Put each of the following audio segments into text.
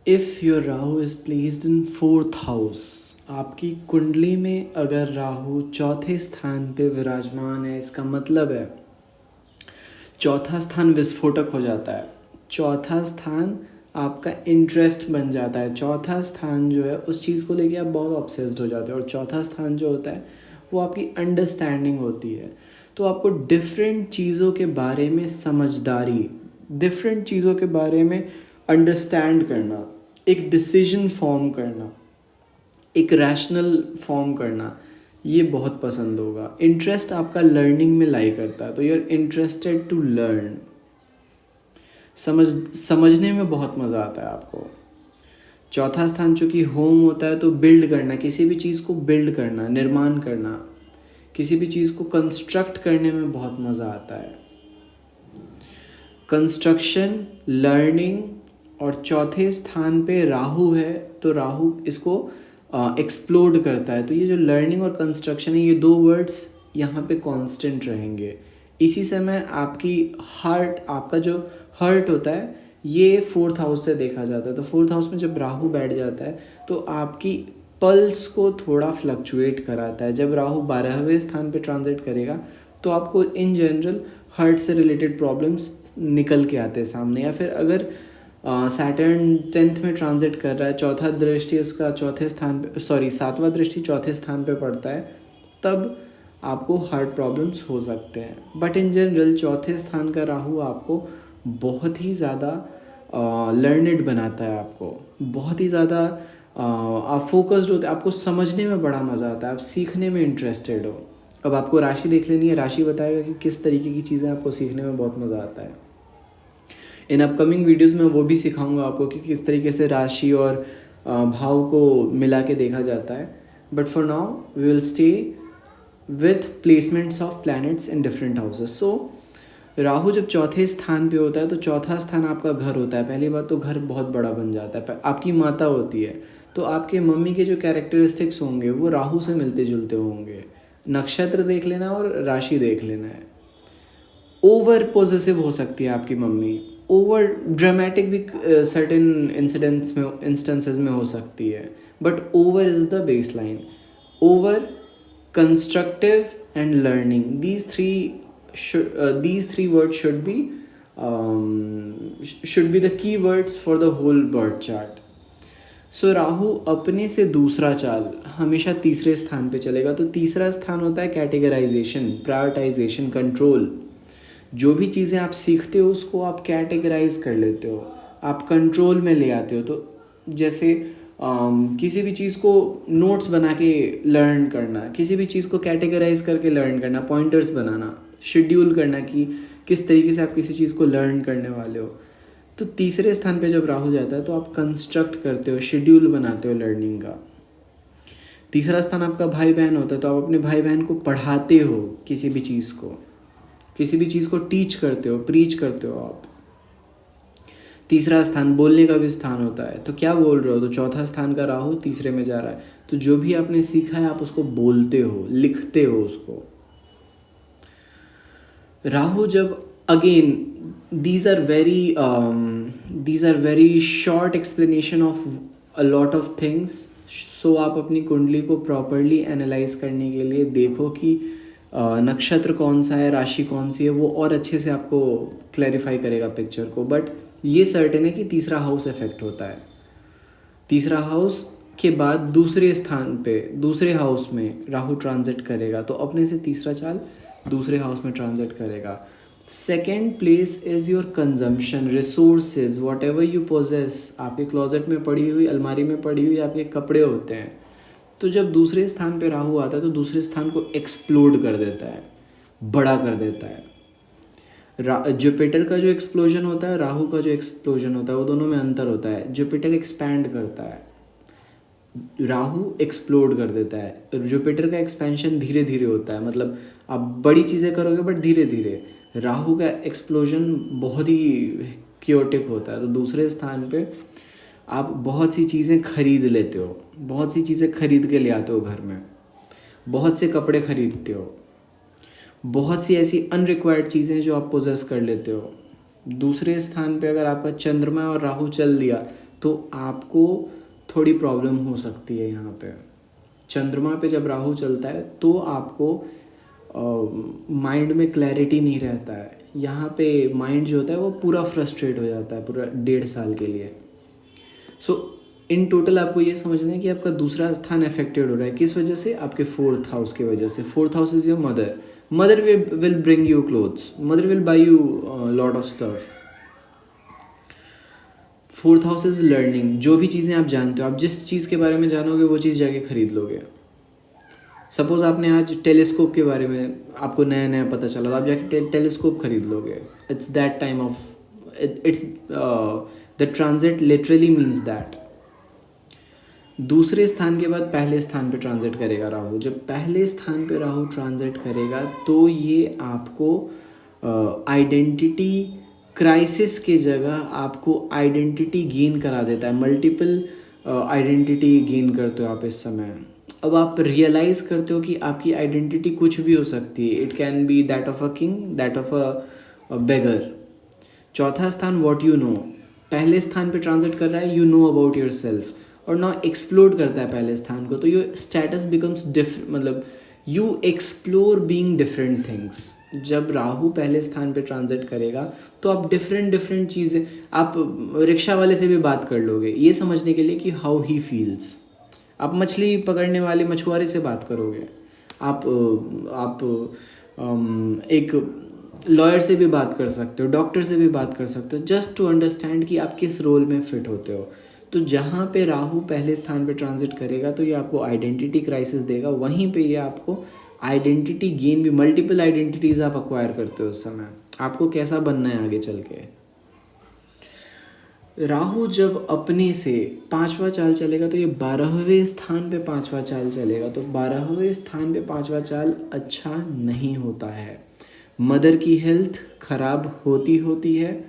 If your Rahu is placed in fourth house, आपकी कुंडली में अगर राहु चौथे स्थान पे विराजमान है, इसका मतलब है चौथा स्थान विस्फोटक हो जाता है। चौथा स्थान आपका इंटरेस्ट बन जाता है। चौथा स्थान जो है उस चीज़ को लेके आप बहुत ऑब्सेस्ड हो जाते हो। और चौथा स्थान जो होता है वो आपकी अंडरस्टैंडिंग होती है। तो आपको डिफरेंट चीज़ों के बारे में समझदारी, डिफरेंट चीज़ों के बारे में अंडरस्टैंड करना, एक डिसीजन फॉर्म करना, एक रैशनल फॉर्म करना, ये बहुत पसंद होगा। इंटरेस्ट आपका लर्निंग में लाई करता है, तो you are interested to learn. समझने में बहुत मज़ा आता है आपको। चौथा स्थान चूँकि होम होता है, तो बिल्ड करना, किसी भी चीज़ को बिल्ड करना, निर्माण करना, किसी भी चीज़ को कंस्ट्रक्ट करने में बहुत मज़ा आता है। कंस्ट्रक्शन, लर्निंग, और चौथे स्थान पे राहु है, तो राहु इसको एक्सप्लोड करता है। तो ये जो लर्निंग और कंस्ट्रक्शन है, ये दो वर्ड्स यहाँ पे कांस्टेंट रहेंगे। इसी समय आपकी हार्ट, आपका जो हर्ट होता है, ये फोर्थ हाउस से देखा जाता है। तो फोर्थ हाउस में जब राहु बैठ जाता है तो आपकी पल्स को थोड़ा फ्लक्चुएट कराता है। जब राहु 12वें स्थान पे ट्रांजिट करेगा तो आपको इन जनरल हार्ट से रिलेटेड प्रॉब्लम्स निकल के आते हैं सामने। या फिर अगर सैटर्न 10th में ट्रांजिट कर रहा है, चौथा दृष्टि उसका चौथे स्थान पे, सॉरी 7वां दृष्टि चौथे स्थान पे पड़ता है, तब आपको हार्ट प्रॉब्लम्स हो सकते हैं। बट इन जनरल चौथे स्थान का राहु आपको बहुत ही ज़्यादा लर्नड बनाता है। आपको बहुत ही ज़्यादा आप फोकस्ड होते हैं, आपको समझने में बड़ा मज़ा आता है, आप सीखने में इंटरेस्टेड हो। अब आपको राशि देख लेनी है, राशि बताएगा कि किस तरीके की चीज़ें आपको सीखने में बहुत मज़ा आता है। इन अपकमिंग वीडियोस में वो भी सिखाऊंगा आपको कि किस तरीके से राशि और भाव को मिला के देखा जाता है। But for now we will stay with placements of planets in different houses. So Rahu जब चौथे स्थान पे होता है तो चौथा स्थान आपका घर होता है। पहली बात तो घर बहुत बड़ा बन जाता है, आपकी माता होती है, तो आपके मम्मी के जो कैरेक्टरिस्टिक्स होंगे वो राहु से मिलते जुलते होंगे। नक्षत्र देख लेना और राशि देख लेना है। ओवर पॉजिटिव हो सकती है आपकी मम्मी, ओवर ड्रामेटिक भी सर्टेन इंस्टेंसेस में हो सकती है, but over is the base line. Over, constructive and learning, these three words should be the key words for the whole birth chart. सो राहु अपने से दूसरा चाल हमेशा तीसरे स्थान पे चलेगा। तो तीसरा स्थान होता है कैटेगराइजेशन, प्रायोरिटाइजेशन, कंट्रोल। जो भी चीज़ें आप सीखते हो उसको आप कैटेगराइज कर लेते हो, आप कंट्रोल में ले आते हो। तो जैसे किसी भी चीज़ को नोट्स बना के लर्न करना, किसी भी चीज़ को कैटेगराइज करके लर्न करना, पॉइंटर्स बनाना, शेड्यूल करना कि किस तरीके से आप किसी चीज़ को लर्न करने वाले हो। तो तीसरे स्थान पे जब राहु जाता है तो आप कंस्ट्रक्ट करते हो, शेड्यूल बनाते हो लर्निंग का। तीसरा स्थान आपका भाई बहन होता है, तो आप अपने भाई बहन को पढ़ाते हो, किसी भी चीज़ को टीच करते हो, प्रीच करते हो आप। तीसरा स्थान बोलने का भी स्थान होता है, तो क्या बोल रहे हो, तो चौथा स्थान का राहु तीसरे में जा रहा है, तो जो भी आपने सीखा है आप उसको बोलते हो, लिखते हो उसको। राहु जब again these are very short explanation of a lot of things. So आप अपनी कुंडली को प्रॉपरली एनालाइज करने के लिए देखो कि नक्षत्र कौन सा है, राशि कौन सी है, वो और अच्छे से आपको क्लैरिफाई करेगा पिक्चर को। बट ये सर्टेन है कि तीसरा हाउस इफेक्ट होता है। तीसरा हाउस के बाद दूसरे स्थान पे, दूसरे हाउस में राहु ट्रांजिट करेगा, तो अपने से तीसरा चाल दूसरे हाउस में ट्रांजिट करेगा। Second place is your consumption, resources, what ever you possess. आपके क्लोजेट में पड़ी हुई, अलमारी में पड़ी हुई आपके कपड़े होते हैं, तो जब दूसरे स्थान पे राहु आता है तो दूसरे स्थान को एक्सप्लोड कर देता है, बड़ा कर देता है। जुपिटर का जो एक्सप्लोजन होता है, राहु का जो एक्सप्लोजन होता है, वो दोनों में अंतर होता है। जुपिटर एक्सपैंड करता है, राहु एक्सप्लोड कर देता है। जुपिटर का एक्सपेंशन धीरे धीरे होता है, मतलब आप बड़ी चीज़ें करोगे बट धीरे धीरे। राहु का एक्सप्लोजन बहुत ही क्योटिक होता है। तो दूसरे स्थान पे आप बहुत सी चीज़ें खरीद लेते हो, बहुत सी चीज़ें खरीद के ले आते हो घर में, बहुत से कपड़े खरीदते हो, बहुत सी ऐसी अनरिक्वायर्ड चीज़ें जो आप पोजेस कर लेते हो। दूसरे स्थान पे अगर आपका चंद्रमा और राहु चल दिया तो आपको थोड़ी प्रॉब्लम हो सकती है यहाँ पे। चंद्रमा पे जब राहु चलता है तो आपको माइंड में क्लैरिटी नहीं रहता है। यहाँ पे माइंड जो होता है वो पूरा फ्रस्ट्रेट हो जाता है पूरा 1.5 साल के लिए। सो इन टोटल आपको ये समझना है कि आपका दूसरा स्थान अफेक्टेड हो रहा है। किस वजह से? आपके 4th हाउस की वजह से। 4th house is your mother. Mother will bring you clothes, mother will by you lot of stuff. 4th house is learning. जो भी चीज़ें आप जानते हो, आप जिस चीज़ के बारे में जानोगे वो चीज़ जाके खरीद लोगे। सपोज आपने आज टेलीस्कोप के बारे में आपको नया नया पता चला तो आप जाके टेलीस्कोप खरीद लोगे। It's that time of its the transit literally means that. दूसरे स्थान के बाद पहले स्थान पे ट्रांजिट करेगा राहु। जब पहले स्थान पे राहु ट्रांजिट करेगा तो ये आपको आइडेंटिटी क्राइसिस के जगह आपको आइडेंटिटी गेन करा देता है। मल्टीपल आइडेंटिटी गेन करते हो आप इस समय। अब आप रियलाइज़ करते हो कि आपकी आइडेंटिटी कुछ भी हो सकती है। It can be that of a king, that of a beggar. चौथा स्थान व्हाट यू नो, पहले स्थान पे ट्रांजिट कर रहा है, you know about your self, और ना एक्सप्लोर करता है पहले स्थान को। तो योर स्टेटस बिकम्स डिफरेंट, मतलब you explore being different things. जब राहु पहले स्थान पे ट्रांजिट करेगा तो आप डिफरेंट चीज़ें, आप रिक्शा वाले से भी बात कर लोगे ये समझने के लिए कि हाउ ही फील्स। आप मछली पकड़ने वाले मछुआरे से बात करोगे, आप एक लॉयर से भी बात कर सकते हो, डॉक्टर से भी बात कर सकते हो, जस्ट टू अंडरस्टैंड कि आप किस रोल में फिट होते हो। तो जहाँ पे राहु पहले स्थान पे ट्रांजिट करेगा तो ये आपको आइडेंटिटी क्राइसिस देगा। वहीं पे ये आपको आइडेंटिटी गेन भी, मल्टीपल आइडेंटिटीज़ आप अक्वायर करते हो उस समय। आपको कैसा बनना है आगे चल के। राहु जब अपने से 5वां चाल चलेगा तो ये 12वें स्थान पे 5वां चाल चलेगा। तो 12वें स्थान पे 5वां चाल अच्छा नहीं होता है। मदर की हेल्थ खराब होती है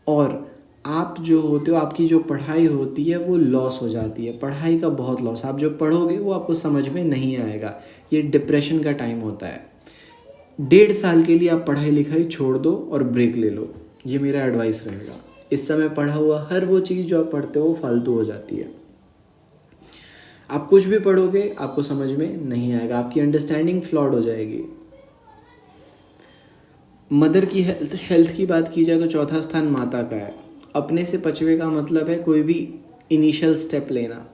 और आप जो होते हो, आपकी जो पढ़ाई होती है वो लॉस हो जाती है। पढ़ाई का बहुत लॉस, आप जो पढ़ोगे वो आपको समझ में नहीं आएगा। ये डिप्रेशन का टाइम होता है। 1.5 साल के लिए आप पढ़ाई लिखाई छोड़ दो और ब्रेक ले लो, ये मेरा एडवाइस रहेगा। इस समय पढ़ा हुआ हर वो चीज़ जो आप पढ़ते हो वो फालतू हो जाती है। आप कुछ भी पढ़ोगे आपको समझ में नहीं आएगा, आपकी अंडरस्टैंडिंग फ्लॉड हो जाएगी। मदर की हेल्थ की बात की जाए तो चौथा स्थान माता का है। अपने से 5वें का मतलब है कोई भी इनिशियल स्टेप लेना।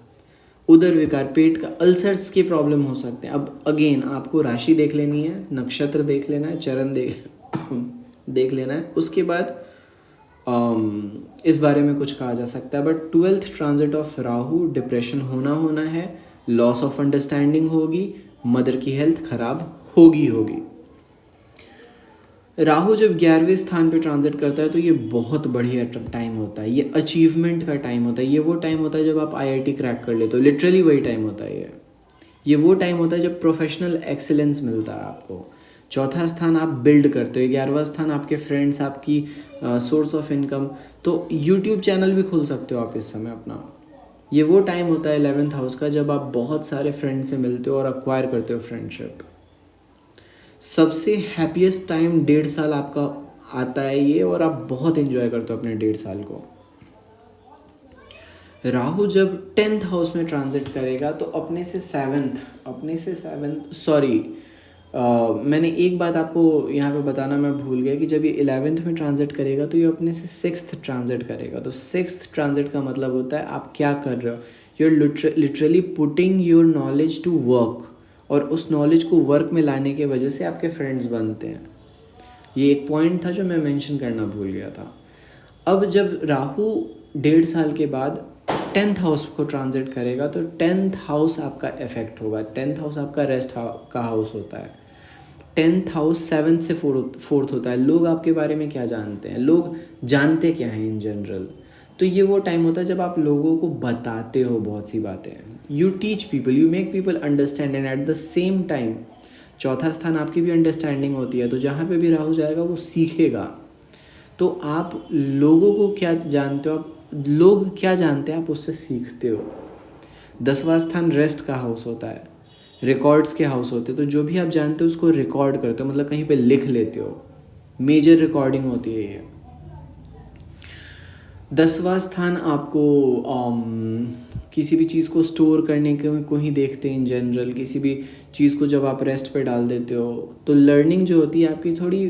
उदर विकार, पेट का अल्सर्स के प्रॉब्लम हो सकते हैं। अब अगेन आपको राशि देख लेनी है, नक्षत्र देख लेना है, चरण देख लेना है, उसके बाद इस बारे में कुछ कहा जा सकता है। But 12th transit of Rahu, depression होना है, लॉस ऑफ अंडरस्टैंडिंग होगी, मदर की हेल्थ खराब होगी। राहु जब 11वें स्थान पे ट्रांजिट करता है तो ये बहुत बढ़िया टाइम होता है। ये अचीवमेंट का टाइम होता है। ये वो टाइम होता है जब आप IIT क्रैक कर लेते हो, लिटरली वही टाइम होता है ये वो टाइम होता है जब प्रोफेशनल एक्सीलेंस मिलता है आपको। चौथा स्थान आप बिल्ड करते हो, 11वां स्थान आपके फ्रेंड्स, आपकी सोर्स ऑफ इनकम। तो यूट्यूब चैनल भी खोल सकते हो आप इस समय अपना। ये वो टाइम होता है 11th हाउस का जब आप बहुत सारे फ्रेंड से मिलते हो और अक्वायर करते हो फ्रेंडशिप। सबसे हैप्पीएस्ट टाइम 1.5 साल आपका आता है ये, और आप बहुत एंजॉय करते हो अपने 1.5 साल को। राहु जब 10th हाउस में ट्रांजिट करेगा तो अपने से सेवन्थ सॉरी, मैंने एक बात आपको यहाँ पे बताना मैं भूल गया कि जब ये 11th में ट्रांजिट करेगा तो ये अपने से 6th ट्रांजिट करेगा। तो 6th ट्रांजिट का मतलब होता है आप क्या कर रहे हो, you are literally putting your knowledge to work, और उस नॉलेज को वर्क में लाने के वजह से आपके फ्रेंड्स बनते हैं। ये एक पॉइंट था जो मैं मेंशन करना भूल गया था। अब जब राहु 1.5 साल के बाद 10th हाउस को ट्रांजिट करेगा तो 10th हाउस आपका इफेक्ट होगा। 10th हाउस आपका रेस्ट का हाउस होता है। 10th हाउस 7th से 4th होता है। लोग आपके बारे में क्या जानते हैं, लोग जानते क्या हैं इन जनरल। तो ये वो टाइम होता है जब आप लोगों को बताते हो बहुत सी बातें। You teach people, you make people understand, and at the same time चौथा स्थान आपकी भी अंडरस्टैंडिंग होती है। तो जहाँ पे भी राहु जाएगा वो सीखेगा। तो आप लोगों को क्या जानते हो, आप लोग क्या जानते हैं आप उससे सीखते हो। 10वां स्थान रेस्ट का हाउस होता है, रिकॉर्ड्स के हाउस होते हैं। तो जो भी आप जानते हो उसको रिकॉर्ड करते हो, मतलब कहीं पे लिख लेते हो। मेजर रिकॉर्डिंग होती है ये। 10वां स्थान आपको किसी भी चीज़ को स्टोर करने को ही देखते हैं इन जनरल। किसी भी चीज़ को जब आप रेस्ट पे डाल देते हो तो लर्निंग जो होती है आपकी थोड़ी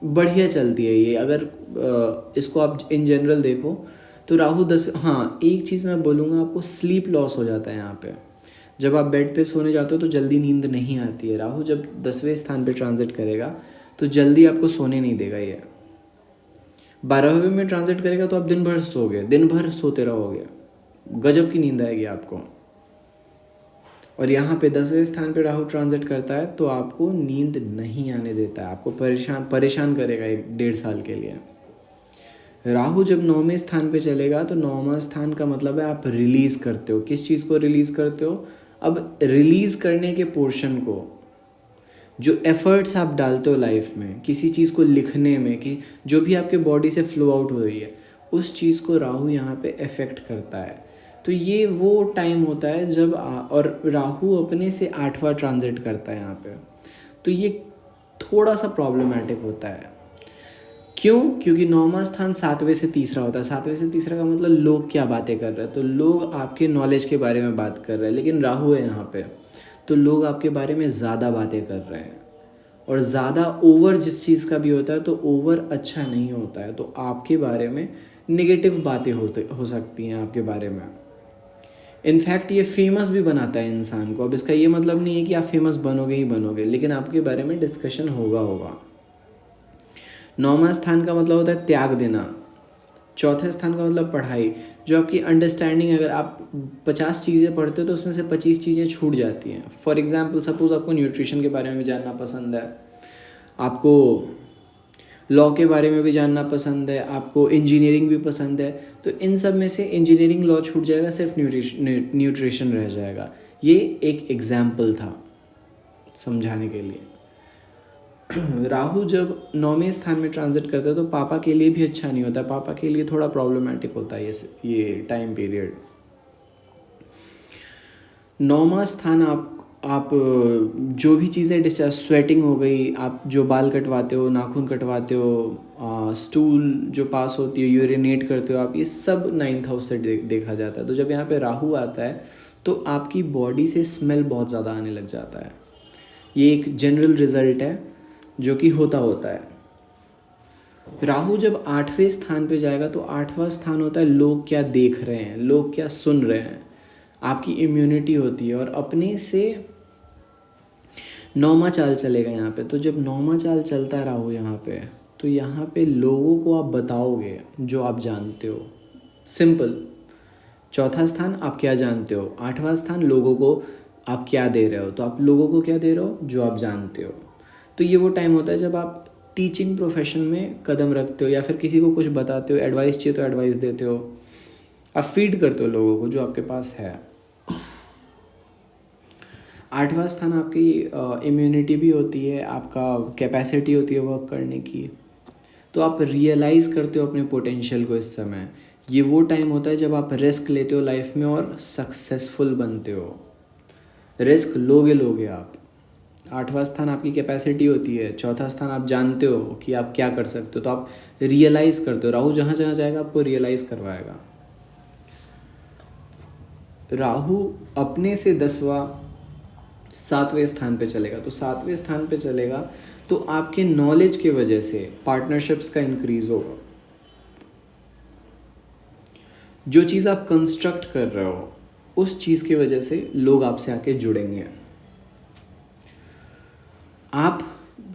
बढ़िया चलती है। ये अगर इसको आप इन जनरल देखो तो राहु 10, हाँ एक चीज़ मैं बोलूँगा आपको, स्लीप लॉस हो जाता है यहाँ पे। जब आप बेड पे सोने जाते हो तो जल्दी नींद नहीं आती है। राहु जब 10वें स्थान पे ट्रांजिट करेगा तो जल्दी आपको सोने नहीं देगा। ये 12वें में ट्रांजिट करेगा तो आप दिन भर सोओगे, दिन भर सोते रहोगे, गजब की नींद आएगी आपको। और यहाँ पे 10वें स्थान पे राहु ट्रांजिट करता है तो आपको नींद नहीं आने देता है, आपको परेशान करेगा 1.5 साल के लिए। राहु जब 9वें स्थान पे चलेगा तो 9वां स्थान का मतलब है आप रिलीज़ करते हो। किस चीज़ को रिलीज़ करते हो? अब रिलीज़ करने के पोर्शन को, जो एफर्ट्स आप डालते हो लाइफ में किसी चीज़ को लिखने में, कि जो भी आपके बॉडी से फ्लो आउट हो रही है, उस चीज़ को राहु यहाँ पे इफ़ेक्ट करता है। तो ये वो टाइम होता है जब और राहु अपने से 8वां ट्रांजिट करता है यहाँ पे, तो ये थोड़ा सा प्रॉब्लमेटिक होता है। क्यों? क्योंकि 9वां स्थान 7वें से तीसरा होता है। 7वें से तीसरा का मतलब लोग क्या बातें कर रहे हैं, तो लोग आपके नॉलेज के बारे में बात कर रहे हैं, लेकिन राहु है यहाँ पे तो लोग आपके बारे में ज़्यादा बातें कर रहे हैं। और ज़्यादा ओवर जिस चीज़ का भी होता है तो ओवर अच्छा नहीं होता है, तो आपके बारे में नेगेटिव बातें हो सकती हैं आपके बारे में। इनफैक्ट ये फेमस भी बनाता है इंसान को। अब इसका ये मतलब नहीं है कि आप फेमस बनोगे ही बनोगे, लेकिन आपके बारे में डिस्कशन होगा। 9वां स्थान का मतलब होता है त्याग देना। चौथे स्थान का मतलब पढ़ाई, जो आपकी अंडरस्टैंडिंग, अगर आप 50 चीज़ें पढ़ते हो तो उसमें से 25 चीज़ें छूट जाती हैं। फॉर एग्जांपल सपोज़ आपको न्यूट्रिशन के बारे में भी जानना पसंद है, आपको लॉ के बारे में भी जानना पसंद है, आपको इंजीनियरिंग भी पसंद है, तो इन सब में से इंजीनियरिंग लॉ छूट जाएगा, सिर्फ न्यूट्रिशन रह जाएगा। ये एक एग्जाम्पल था समझाने के लिए। राहु जब 9वें स्थान में ट्रांजिट करता है तो पापा के लिए भी अच्छा नहीं होता, पापा के लिए थोड़ा प्रॉब्लमेटिक होता है ये टाइम पीरियड। 9वां स्थान आप जो भी चीज़ें डिस्चार्ज, स्वेटिंग हो गई, आप जो बाल कटवाते हो, नाखून कटवाते हो, स्टूल जो पास होती है, यूरिनेट करते हो आप, ये सब 9th हाउस से देखा जाता है। तो जब यहाँ पे राहु आता है तो आपकी बॉडी से स्मेल बहुत ज़्यादा आने लग जाता है। ये एक जनरल रिजल्ट है जो कि होता है। राहु जब 8वें स्थान पे जाएगा तो 8वां स्थान होता है लोग क्या देख रहे हैं, लोग क्या सुन रहे हैं, आपकी इम्यूनिटी होती है। और अपने से 9वां चाल चलेगा यहाँ पे, तो जब 9वां चाल चलता है राहु यहाँ पे, तो यहाँ पे लोगों को आप बताओगे जो आप जानते हो। सिंपल। चौथा स्थान आप क्या जानते हो, 8वां स्थान लोगों को आप क्या दे रहे हो, तो आप लोगों को क्या दे रहे हो, जो आप जानते हो। तो ये वो टाइम होता है जब आप टीचिंग प्रोफेशन में कदम रखते हो, या फिर किसी को कुछ बताते हो, एडवाइस चाहिए तो एडवाइस देते हो, आप फीड करते हो लोगों को जो आपके पास है। 8वां स्थान आपकी इम्यूनिटी भी होती है, आपका कैपेसिटी होती है वर्क करने की, तो आप रियलाइज़ करते हो अपने पोटेंशियल को इस समय। ये वो टाइम होता है जब आप रिस्क लेते हो लाइफ में और सक्सेसफुल बनते हो। रिस्क लोगे आप। 8वां स्थान आपकी कैपेसिटी होती है, चौथा स्थान आप जानते हो कि आप क्या कर सकते हो, तो आप रियलाइज़ करते हो। राहु जहाँ जहाँ जाएगा आपको रियलाइज़ करवाएगा। राहु अपने से 7वें स्थान पे चलेगा, तो 7वें स्थान पे चलेगा तो आपके नॉलेज के वजह से पार्टनरशिप्स का इंक्रीज होगा। जो चीज़ आप कंस्ट्रक्ट कर रहे हो उस चीज़ की वजह से लोग आपसे आके जुड़ेंगे। आप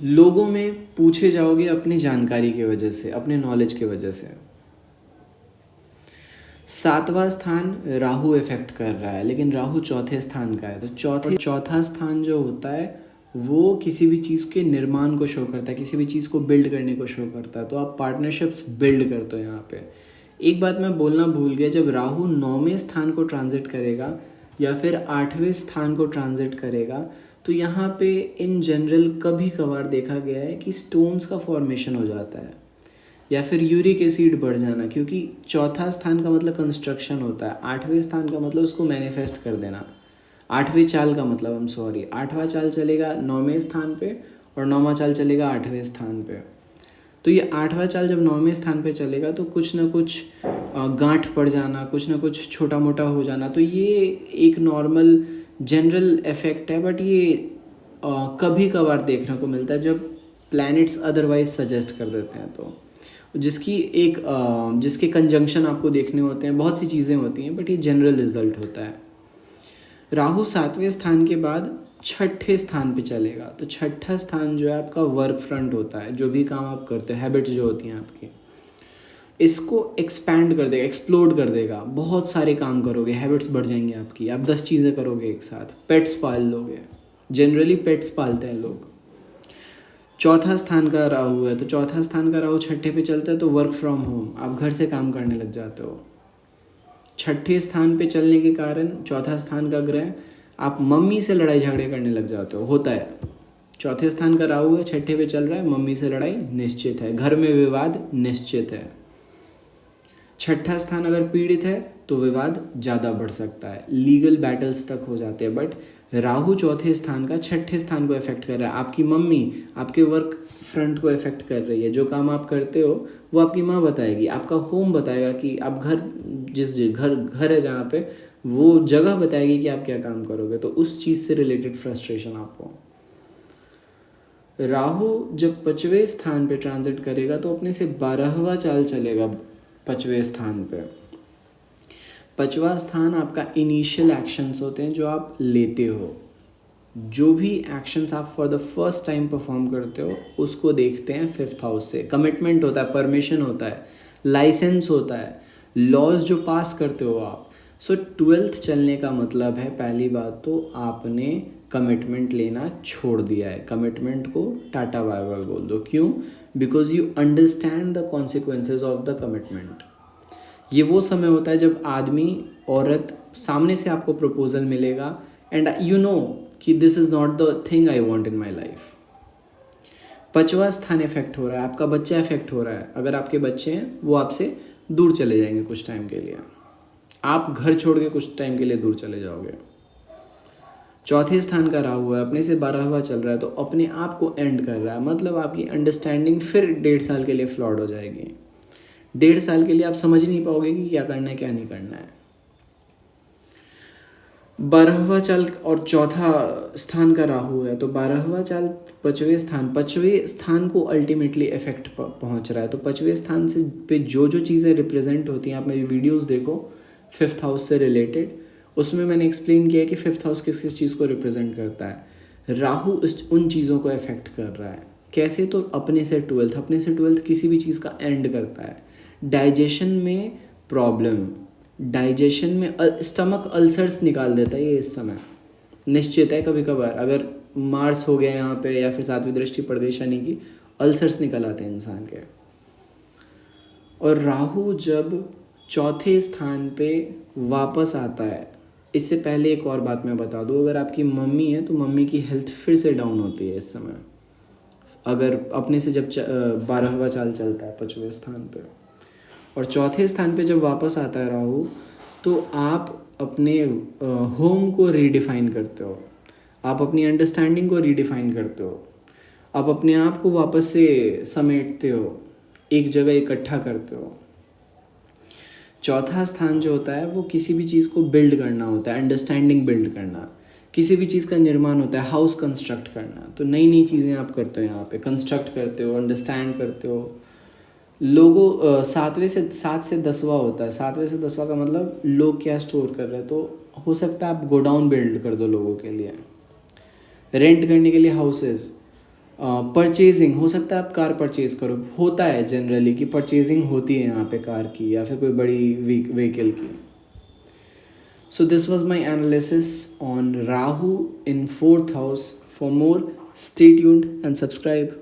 लोगों में पूछे जाओगे अपनी जानकारी की वजह से, अपने नॉलेज की वजह से। 7वां स्थान राहु इफेक्ट कर रहा है, लेकिन राहु चौथे स्थान का है, तो चौथा स्थान जो होता है वो किसी भी चीज़ के निर्माण को शो करता है, किसी भी चीज़ को बिल्ड करने को शो करता है। तो आप पार्टनरशिप्स बिल्ड करते हो यहाँ पे। एक बात मैं बोलना भूल गया, जब राहु 9वें स्थान को ट्रांजिट करेगा या फिर 8वें स्थान को ट्रांजिट करेगा तो यहाँ पे इन जनरल कभी कभार देखा गया है कि स्टोन्स का फॉर्मेशन हो जाता है या फिर यूरिक एसिड बढ़ जाना, क्योंकि चौथा स्थान का मतलब कंस्ट्रक्शन होता है, 8वें स्थान का मतलब उसको मैनिफेस्ट कर देना। 8वें चाल का मतलब 8वां चाल चलेगा 9वें स्थान पे और 9वां चाल चलेगा 8वें स्थान पे। तो ये 8वां चाल जब 9वें स्थान पे चलेगा तो कुछ ना कुछ गांठ पड़ जाना, कुछ ना कुछ छोटा मोटा हो जाना, तो ये एक नॉर्मल जनरल इफेक्ट है, बट ये कभी कभार देखने को मिलता है जब प्लैनेट्स अदरवाइज सजेस्ट कर देते हैं, तो जिसके कंजंक्शन आपको देखने होते हैं, बहुत सी चीज़ें होती हैं, बट ये जनरल रिजल्ट होता है। राहु 7वें स्थान के बाद 6ठे स्थान पे चलेगा, तो 6ठा स्थान जो है आपका वर्क फ्रंट होता है, जो भी काम आप करते हैं, हैबिट्स जो होती हैं आपकी, इसको एक्सपैंड कर देगा, एक्सप्लोड कर देगा। बहुत सारे काम करोगे, हैबिट्स बढ़ जाएंगी आपकी, आप 10 चीज़ें करोगे एक साथ, पेट्स पाल लोगे, जनरली पेट्स पालते हैं लोग। चौथा स्थान का राहु है, तो चौथा स्थान का राहु 6ठे पे चलता है, तो वर्क फ्रॉम होम, आप घर से काम करने लग जाते हो। 6ठे स्थान पे चलने के कारण, चौथा स्थान का ग्रह, आप मम्मी से लड़ाई झगड़े करने लग जाते हो, होता है। चौथे स्थान का राहु है, 6ठे पे चल रहा है, मम्मी से लड़ाई निश्चित है, घर में विवाद निश्चित है। 6ठा स्थान अगर पीड़ित है तो विवाद ज़्यादा बढ़ सकता है, लीगल बैटल्स तक हो जाते हैं। बट राहु चौथे स्थान का 6ठे स्थान को इफेक्ट कर रहा है, आपकी मम्मी आपके वर्क फ्रंट को इफेक्ट कर रही है। जो काम आप करते हो वो आपकी माँ बताएगी, आपका होम बताएगा कि आप घर, जिस घर है जहाँ पे, वो जगह बताएगी कि आप क्या काम करोगे, तो उस चीज़ से रिलेटेड फ्रस्ट्रेशन आपको। राहु जब 5वें स्थान पे ट्रांजिट करेगा तो अपने से 12वां चाल चलेगा 5वें स्थान पे। 5वां स्थान आपका इनिशियल एक्शंस होते हैं जो आप लेते हो, जो भी एक्शंस आप for the first time perform करते हो उसको देखते हैं 5th हाउस से। कमिटमेंट होता है, परमिशन होता है, लाइसेंस होता है, लॉज जो पास करते हो आप। सो 12th चलने का मतलब है, पहली बात तो आपने कमिटमेंट लेना छोड़ दिया है, कमिटमेंट को टाटा बाय बाय बोल दो। क्यों? Because you understand the consequences of the commitment. ये वो समय होता है जब आदमी, औरत, सामने से आपको प्रपोजल मिलेगा एंड यू नो कि this is not the thing I want in my life. 5वां स्थान इफेक्ट हो रहा है, आपका बच्चा इफेक्ट हो रहा है। अगर आपके बच्चे हैं वो आपसे दूर चले जाएंगे कुछ टाइम के लिए, आप घर छोड़ के कुछ टाइम के लिए दूर चले जाओगे। चौथे स्थान का राहु है, अपने से 12वां चल रहा है, तो अपने आप को एंड कर रहा है, मतलब आपकी अंडरस्टैंडिंग फिर 1.5 साल के लिए फ्लॉड हो जाएगी। 1.5 साल के लिए आप समझ नहीं पाओगे कि क्या करना है क्या नहीं करना है। 12वां चाल और चौथा स्थान का राहु है, तो 12वां चाल 5वें स्थान को अल्टीमेटली इफेक्ट पहुंच रहा है। तो 5वें स्थान से पे जो चीज़ें रिप्रेजेंट होती हैं, आप मेरी वीडियोस देखो 5th हाउस से रिलेटेड, उसमें मैंने एक्सप्लेन किया कि 5th हाउस किस किस चीज़ को रिप्रेजेंट करता है। राहु उन चीज़ों को इफेक्ट कर रहा है। कैसे? तो अपने से 12th किसी भी चीज़ का एंड करता है। डाइजेशन में प्रॉब्लम, डाइजेशन में स्टमक अल्सर्स निकाल देता है ये इस समय, निश्चित है। कभी कभार अगर मार्स हो गया यहाँ पे, या फिर 7वीं दृष्टि पड़ गई शनि की, अल्सर्स निकल आते हैं इंसान के। और राहु जब चौथे स्थान पे वापस आता है, इससे पहले एक और बात मैं बता दूँ, अगर आपकी मम्मी है तो मम्मी की हेल्थ फिर से डाउन होती है इस समय, अगर अपने से जब 12वां चाल चलता है 5वें स्थान पे। और चौथे स्थान पे जब वापस आता है राहु, तो आप अपने होम को रीडिफाइन करते हो, आप अपनी अंडरस्टैंडिंग को रीडिफाइन करते हो, आप अपने आप को वापस से समेटते हो, एक जगह इकट्ठा करते हो। चौथा स्थान जो होता है वो किसी भी चीज़ को बिल्ड करना होता है, अंडरस्टैंडिंग बिल्ड करना, किसी भी चीज़ का निर्माण होता है, हाउस कंस्ट्रक्ट करना। तो नई नई चीज़ें आप करते हो, यहाँ पे कंस्ट्रक्ट करते हो, अंडरस्टैंड करते हो। लोगों 7 से 10वां होता है, 7वें से 10वां का मतलब लोग क्या स्टोर कर रहे हैं, तो हो सकता है आप गोडाउन बिल्ड कर दो लोगों के लिए, रेंट करने के लिए हाउसेस। परचेजिंग, हो सकता है आप कार परचेज करो, होता है जनरली कि परचेजिंग होती है यहाँ पे कार की या फिर कोई बड़ी व्हीकल की। So this was my analysis on Rahu in 4th house. For more, stay tuned and subscribe.